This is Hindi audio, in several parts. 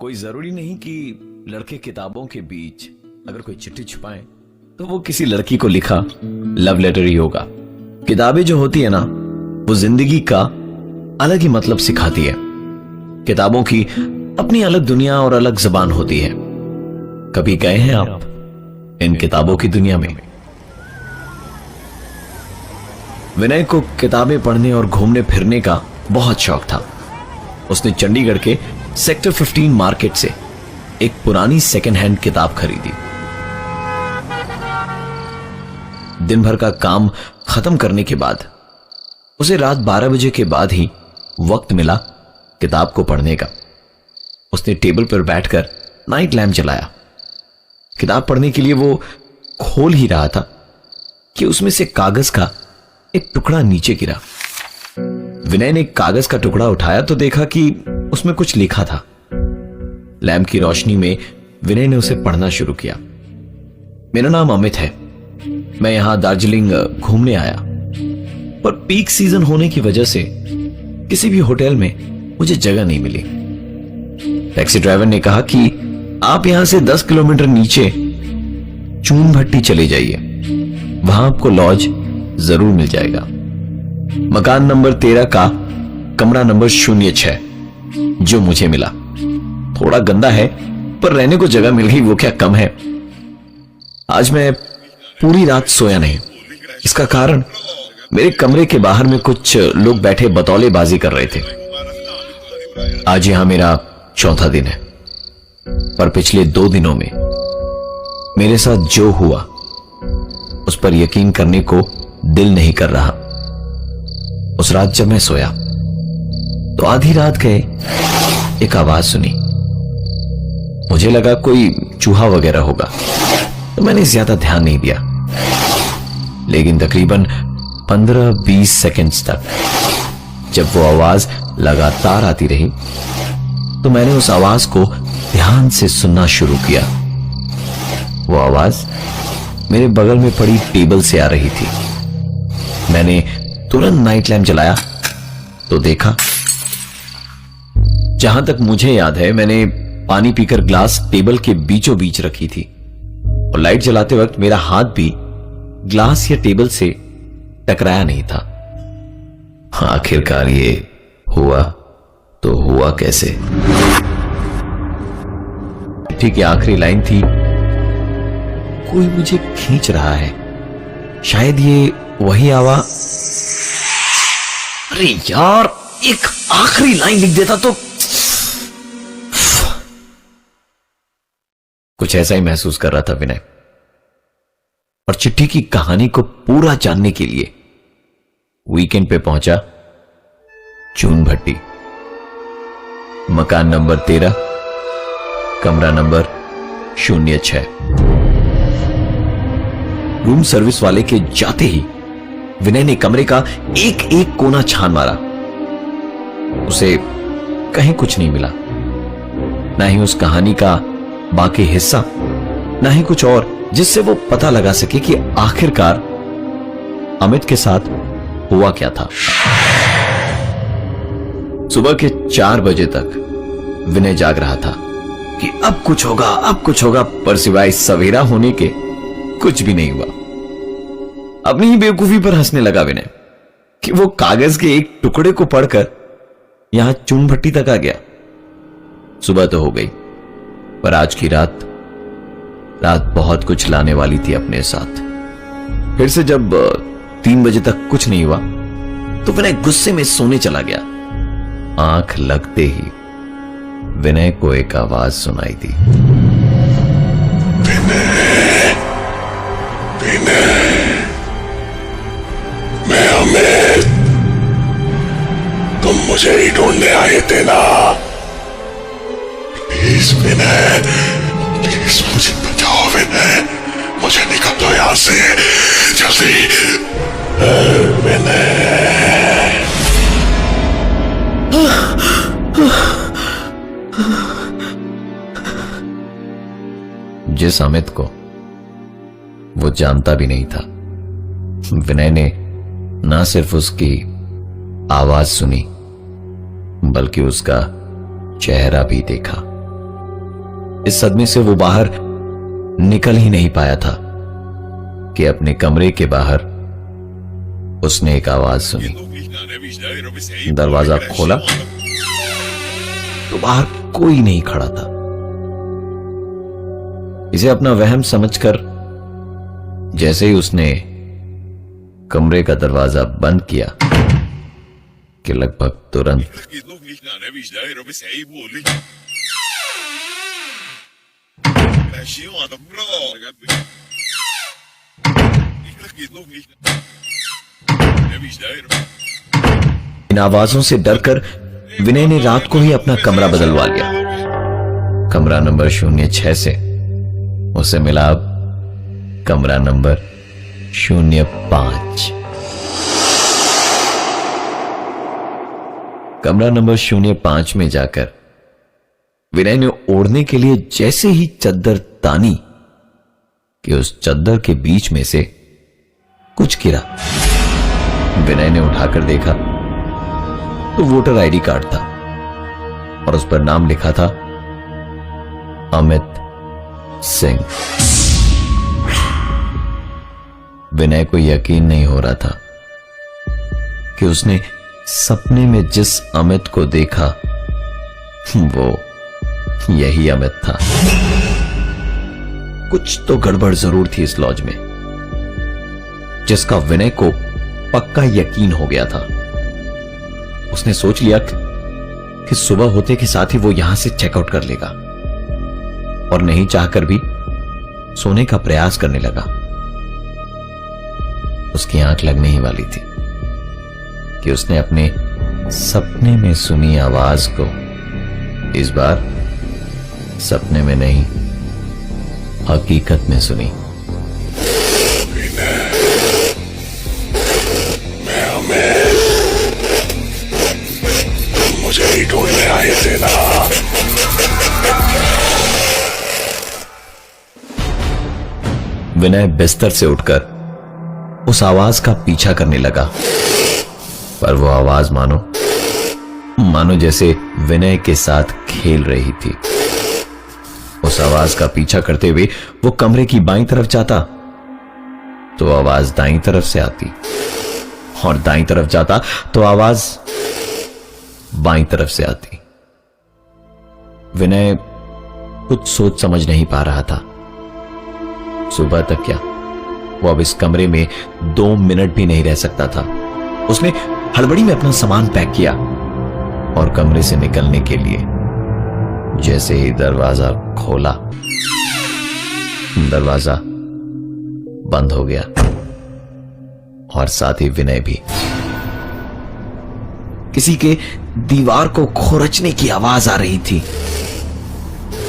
कोई जरूरी नहीं कि लड़के किताबों के बीच अगर कोई चिट्ठी छुपाए तो वो किसी लड़की को लिखा लव लेटर ही होगा। किताबें जो होती है ना, वो जिंदगी का अलग ही मतलब सिखाती है। किताबों की अपनी अलग दुनिया और अलग जबान होती है। कभी गए हैं आप इन किताबों की दुनिया में? विनय को किताबें पढ़ने और घूमने फिरने का बहुत शौक था। उसने चंडीगढ़ के सेक्टर 15 मार्केट से एक पुरानी सेकेंड हैंड किताब खरीदी। दिन भर का काम खत्म करने के बाद उसे रात 12 बजे के बाद ही वक्त मिला किताब को पढ़ने का। उसने टेबल पर बैठकर नाइट लैम्प जलाया। किताब पढ़ने के लिए वो खोल ही रहा था कि उसमें से कागज का एक टुकड़ा नीचे गिरा। विनय ने कागज का टुकड़ा उठाया तो देखा कि उसमें कुछ लिखा था। लैम्प की रोशनी में विनय ने उसे पढ़ना शुरू किया। मेरा नाम अमित है, मैं यहां दार्जिलिंग घूमने आया, पर पीक सीजन होने की वजह से किसी भी होटल में मुझे जगह नहीं मिली। टैक्सी ड्राइवर ने कहा कि आप यहां से 10 किलोमीटर नीचे चून भट्टी चले जाइए, वहां आपको लॉज जरूर मिल जाएगा। मकान नंबर 13 का कमरा नंबर 06, जो मुझे मिला। थोड़ा गंदा है पर रहने को जगह मिल गई, वो क्या कम है। आज मैं पूरी रात सोया नहीं। इसका कारण मेरे कमरे के बाहर में कुछ लोग बैठे बतौलेबाजी कर रहे थे। आज यहां मेरा चौथा दिन है, पर पिछले 2 दिनों में मेरे साथ जो हुआ उस पर यकीन करने को दिल नहीं कर रहा। उस रात जब मैं सोया तो आधी रात गए एक आवाज सुनी। मुझे लगा कोई चूहा वगैरह होगा, तो मैंने ज्यादा ध्यान नहीं दिया। लेकिन तकरीबन 15-20 सेकंड्स तक जब वो आवाज लगातार आती रही तो मैंने उस आवाज को ध्यान से सुनना शुरू किया। वो आवाज मेरे बगल में पड़ी टेबल से आ रही थी। मैंने तुरंत नाइट लैम्प जलाया तो देखा, जहां तक मुझे याद है मैंने पानी पीकर ग्लास टेबल के बीचों बीच रखी थी और लाइट जलाते वक्त मेरा हाथ भी ग्लास या टेबल से टकराया नहीं था। आखिरकार ये हुआ तो हुआ कैसे? ठीक है, आखिरी लाइन थी, कोई मुझे खींच रहा है, शायद ये वही आवाज। अरे यार, एक आखिरी लाइन लिख देता तो। कुछ ऐसा ही महसूस कर रहा था विनय, और चिट्ठी की कहानी को पूरा जानने के लिए वीकेंड पे पहुंचा चून भट्टी। मकान नंबर 13, कमरा नंबर 06। रूम सर्विस वाले के जाते ही विनय ने कमरे का एक एक कोना छान मारा। उसे कहीं कुछ नहीं मिला, ना ही उस कहानी का बाकी हिस्सा, ना ही कुछ और जिससे वो पता लगा सके कि आखिरकार अमित के साथ हुआ क्या था। सुबह के 4 बजे तक विनय जाग रहा था कि अब कुछ होगा, अब कुछ होगा, पर सिवाय सवेरा होने के कुछ भी नहीं हुआ। अपनी ही बेवकूफी पर हंसने लगा विनय कि वो कागज के एक टुकड़े को पढ़कर यहां चून भट्टी तक आ गया। सुबह तो हो गई, पर आज की रात बहुत कुछ लाने वाली थी अपने साथ। फिर से जब 3 बजे तक कुछ नहीं हुआ तो विनय गुस्से में सोने चला गया। आंख लगते ही विनय को एक आवाज सुनाई दी। मैं अमित, तुम मुझे ही ढूंढने आए थे ना? प्लीज विनय, प्लीज मुझे बचाओ विनय, मुझे निकल दो यहां से जल्दी विनय। जिस अमित को वो जानता भी नहीं था, विनय ने ना सिर्फ उसकी आवाज सुनी बल्कि उसका चेहरा भी देखा। इस सदमे से वो बाहर निकल ही नहीं पाया था कि अपने कमरे के बाहर उसने एक आवाज सुनी। दरवाजा खोला तो बाहर कोई नहीं खड़ा था। इसे अपना वहम समझकर जैसे ही उसने कमरे का दरवाजा बंद किया कि लगभग तुरंत इन आवाजों से डरकर विनय ने रात को ही अपना कमरा बदलवा लिया। कमरा नंबर 06 से उसे मिला अब कमरा नंबर 05। कमरा नंबर 05 में जाकर विनय ने ओढ़ने के लिए जैसे ही चद्दर तानी कि उस चद्दर के बीच में से कुछ गिरा। विनय ने उठाकर देखा तो वोटर आईडी कार्ड था और उस पर नाम लिखा था अमित सिंह। विनय को यकीन नहीं हो रहा था कि उसने सपने में जिस अमित को देखा वो यही अमित था। कुछ तो गड़बड़ जरूर थी इस लॉज में, जिसका विनय को पक्का यकीन हो गया था। उसने सोच लिया कि सुबह होते के साथ ही वो यहां से चेकआउट कर लेगा और नहीं चाहकर भी सोने का प्रयास करने लगा। उसकी आंख लगने ही वाली थी कि उसने अपने सपने में सुनी आवाज को इस बार सपने में नहीं हकीकत में सुनी। मुझे ही ढूंढने आए थे ना। विनय बिस्तर से उठकर उस आवाज का पीछा करने लगा, पर वो आवाज मानो जैसे विनय के साथ खेल रही थी। उस आवाज का पीछा करते हुए वो कमरे की बाईं तरफ जाता तो आवाज दाईं तरफ से आती और दाईं तरफ जाता तो आवाज बाईं तरफ से आती। विनय कुछ सोच समझ नहीं पा रहा था। सुबह तक क्या, वो अब इस कमरे में 2 मिनट भी नहीं रह सकता था। उसने हड़बड़ी में अपना सामान पैक किया और कमरे से निकलने के लिए जैसे ही दरवाजा खोला, दरवाजा बंद हो गया और साथ ही विनय भी। किसी के दीवार को खुरचने की आवाज आ रही थी।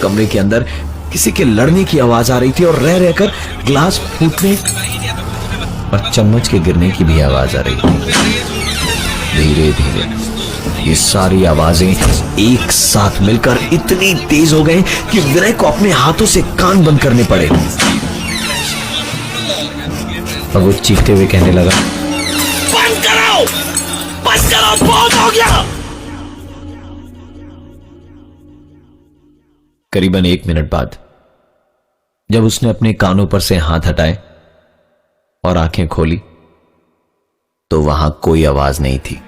कमरे के अंदर किसी के लड़ने की आवाज आ रही थी और रह रहकर ग्लास फूटने और चम्मच के गिरने की भी आवाज आ रही थी। धीरे धीरे ये सारी आवाजें एक साथ मिलकर इतनी तेज हो गई कि विनय को अपने हाथों से कान बंद करने पड़े। अब वो चीखते हुए कहने लगा, बंद करो, बस करो, बहुत हो गया। करीबन 1 मिनट बाद जब उसने अपने कानों पर से हाथ हटाए और आंखें खोली तो वहां कोई आवाज नहीं थी।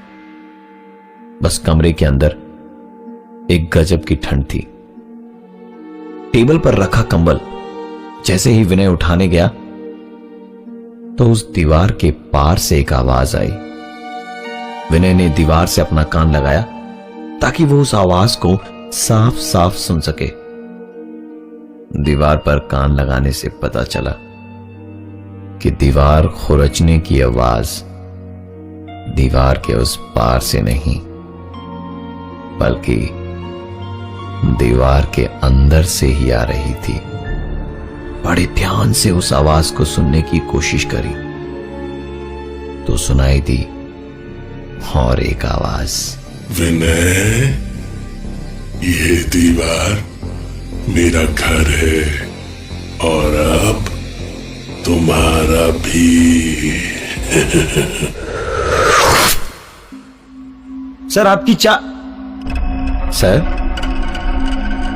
बस कमरे के अंदर एक गजब की ठंड थी। टेबल पर रखा कंबल जैसे ही विनय उठाने गया तो उस दीवार के पार से एक आवाज आई। विनय ने दीवार से अपना कान लगाया ताकि वो उस आवाज को साफ साफ सुन सके। दीवार पर कान लगाने से पता चला कि दीवार खुरचने की आवाज दीवार के उस पार से नहीं बल्कि दीवार के अंदर से ही आ रही थी। बड़े ध्यान से उस आवाज को सुनने की कोशिश करी तो सुनाई दी और एक आवाज, विनय, ये दीवार मेरा घर है और अब तुम्हारा भी। सर आपकी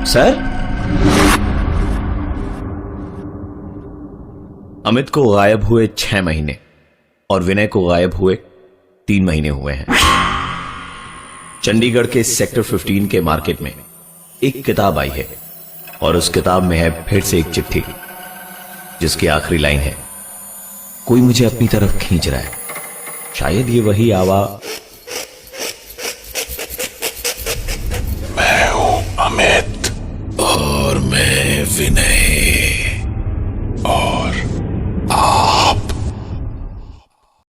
सर अमित को गायब हुए 6 महीने और विनय को गायब हुए 3 महीने हुए हैं। चंडीगढ़ के सेक्टर 15 के मार्केट में एक किताब आई है और उस किताब में है फिर से एक चिट्ठी जिसकी आखिरी लाइन है, कोई मुझे अपनी तरफ खींच रहा है। शायद ये वही आवा